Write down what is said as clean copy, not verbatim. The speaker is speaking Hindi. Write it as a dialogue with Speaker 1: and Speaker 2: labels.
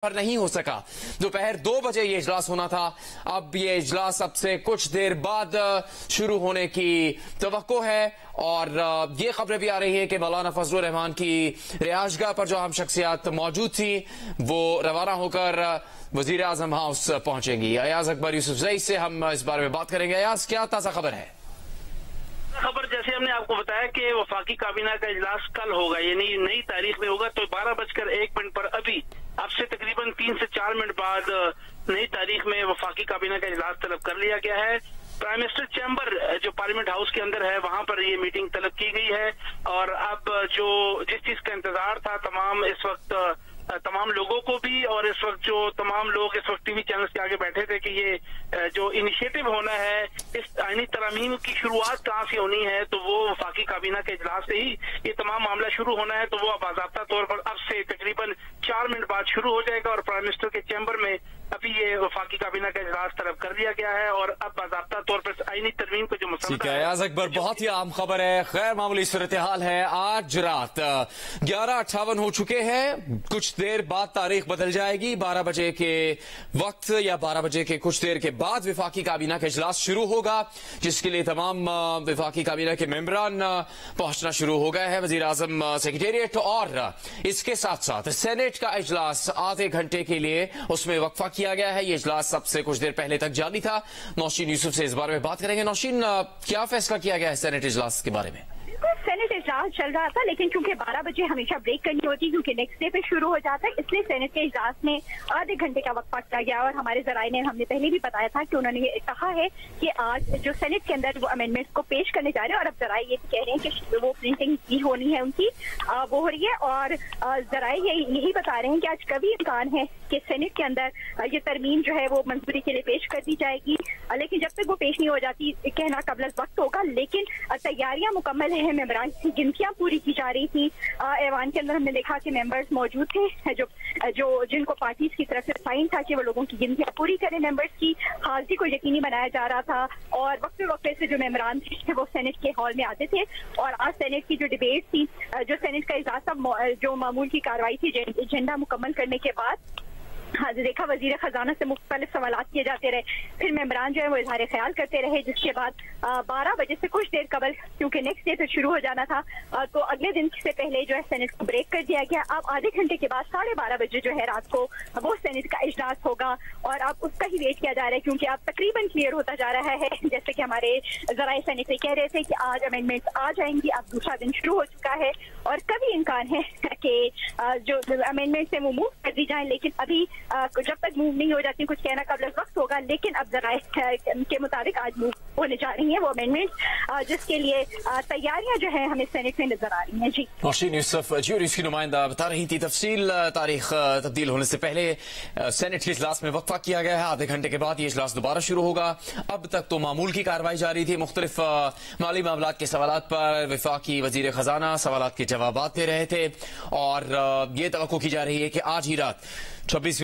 Speaker 1: पर नहीं हो सका। दोपहर 2 बजे ये इजलास होना था। अब ये इजलास अब से कुछ देर बाद शुरू होने की तवक्को है और ये खबरें भी आ रही है कि मौलाना फजलुर रहमान की रिहायशगाह पर जो अहम शख्सियात मौजूद थी वो रवाना होकर वजीर आजम हाउस पहुंचेंगी। अयाज अकबर यूसुफजई से हम इस बारे में बात करेंगे। अयाज, क्या ताजा खबर है?
Speaker 2: खबर जैसे हमने आपको बताया कि वफाकी काबीना का इजलास कल होगा, यानी नई तारीख में होगा। तो 12:01 पर अभी अब से तकरीबन 3 से 4 मिनट बाद नई तारीख में वफाकी काबीना का इजलास तलब कर लिया गया है। प्राइम मिनिस्टर चैम्बर जो पार्लियामेंट हाउस के अंदर है वहां पर ये मीटिंग तलब की गई है। और अब जो जिस चीज का इंतजार था तमाम लोगों को भी, और इस वक्त जो तमाम लोग इस वक्त टीवी चैनल्स के आगे बैठे थे कि ये जो इनिशिएटिव होना है, इस आईनी तरमीम की शुरुआत कहाँ से होनी है, तो वो वफाकी काबीना के इजलास से ही ये तमाम मामला शुरू होना है। तो वो अब बाज़ाब्ता तौर पर अब से तकरीबन 4 मिनट बाद शुरू हो जाएगा। और प्राइम मिनिस्टर के चैम्बर में अभी ये वफाकी काबीना का इजलास तलब कर दिया गया है और अब बाज़ाब्ता तौर पर आईनी तरमीम को जो मसला है।
Speaker 1: अयाज अकबर, बहुत ही आम खबर है, गैर मामूली सूरत हाल है। आज रात 11:58 हो चुके हैं। कुछ देर बाद तारीख बदल जाएगी। 12 बजे के वक्त या 12 बजे के कुछ देर के बाद विफाकी काबीना का इजलास शुरू होगा, जिसके लिए तमाम विफाकी काबीना के मेंबरान पहुंचना शुरू हो गए हैं वजीर आजम सेक्रेटेरिएट। और इसके साथ साथ सेनेट का इजलास आधे घंटे के लिए उसमें वक्फा किया गया है। ये इजलास सबसे कुछ देर पहले तक जारी था। नौशीन यूसुफ से इस बारे में बात करेंगे। नौशीन, क्या फैसला किया गया है सेनेट इजलास के बारे में?
Speaker 3: सेनेट इजलास चल रहा था, लेकिन क्योंकि 12 बजे हमेशा ब्रेक करनी होती है क्योंकि नेक्स्ट डे पे शुरू हो जाता है, इसलिए सेनेट के इजलास में आधे घंटे का वक्फा किया गया। और हमारे जराये ने हमने पहले भी बताया था कि उन्होंने ये कहा है कि आज जो सेनेट के अंदर वो अमेंडमेंट्स को पेश करने जा रहे हैं, और अब जराये ये कह रहे हैं कि वो प्रिंटिंग की होनी है उनकी, वो हो रही है। और जराये यही बता रहे हैं कि आज कभी इम्कान है कि सेनेट के अंदर ये तरमीम जो है वो मंजूरी के लिए पेश कर दी जाएगी, लेकिन जब तक वो पेश नहीं हो जाती कहना कबल वक्त होगा। लेकिन तैयारियां मुकम्मल है, मेंबरान की गिनतियां पूरी की जा रही थी। ऐवान के अंदर हमने देखा कि मेंबर्स मौजूद थे जो जिनको पार्टीज की तरफ से साइन था कि वो लोगों की गिनतियां पूरी करें। मेंबर्स की हाजिरी को यकीनी बनाया जा रहा था और वक्त वक्त से जो मेंबरान थे वो सेनेट के हॉल में आते थे। और आज सेनेट की जो डिबेट थी, जो सेनेट का इजलास था, जो मामूल की कार्रवाई थी, एजेंडा मुकम्मल करने के बाद हाँ देखा वजीर खजाना से मुख्तलिफ सवाल किए जाते रहे। फिर मेंबरान जो है वो इजहार ख्याल करते रहे, जिसके बाद 12 बजे से कुछ देर कबल, क्योंकि नेक्स्ट डे फिर शुरू हो जाना था, तो अगले दिन से पहले जो है सेनेट को ब्रेक कर दिया गया। अब आधे घंटे के बाद 12:30 बजे जो है रात को वो सेनेट का इजलास होगा और अब उसका ही वेट किया जा रहा है, क्योंकि अब तकरीबन क्लियर होता जा रहा है। जैसे कि हमारे जराये सेनेटरी कह रहे थे कि आज अमेंडमेंट आ जाएंगी। अब दूसरा दिन शुरू हो चुका है और कभी इम्कान है कि जो अमेंडमेंट है वो मूव कर दी जाए, लेकिन अभी जब तक मूव नहीं हो जाती, कुछ कहना कबल वक्त होगा। लेकिन अब जराये के मुताबिक आज मूव होने जा रही हैं वो अमेंडमेंट, जिसके लिए तैयारियां जो है हमें सेनेट में नजर आ रही हैं। जी,
Speaker 1: नौशीन यूसुफ जी और इसकी नुमाइंदा बता रही थी तफसील। तारीख तब्दील होने से पहले सेनेट के इजलास में वक्फा किया गया है। आधे घंटे के बाद ये इजलास दोबारा शुरू होगा। अब तक तो मामूल की कार्रवाई जारी थी। मुख्तलिफ माली मामलात के सवालात पर वफाकी वजीर खजाना सवालात के जवाब दे रहे थे और ये तवक्को की जा रही है कि आज ही रात 26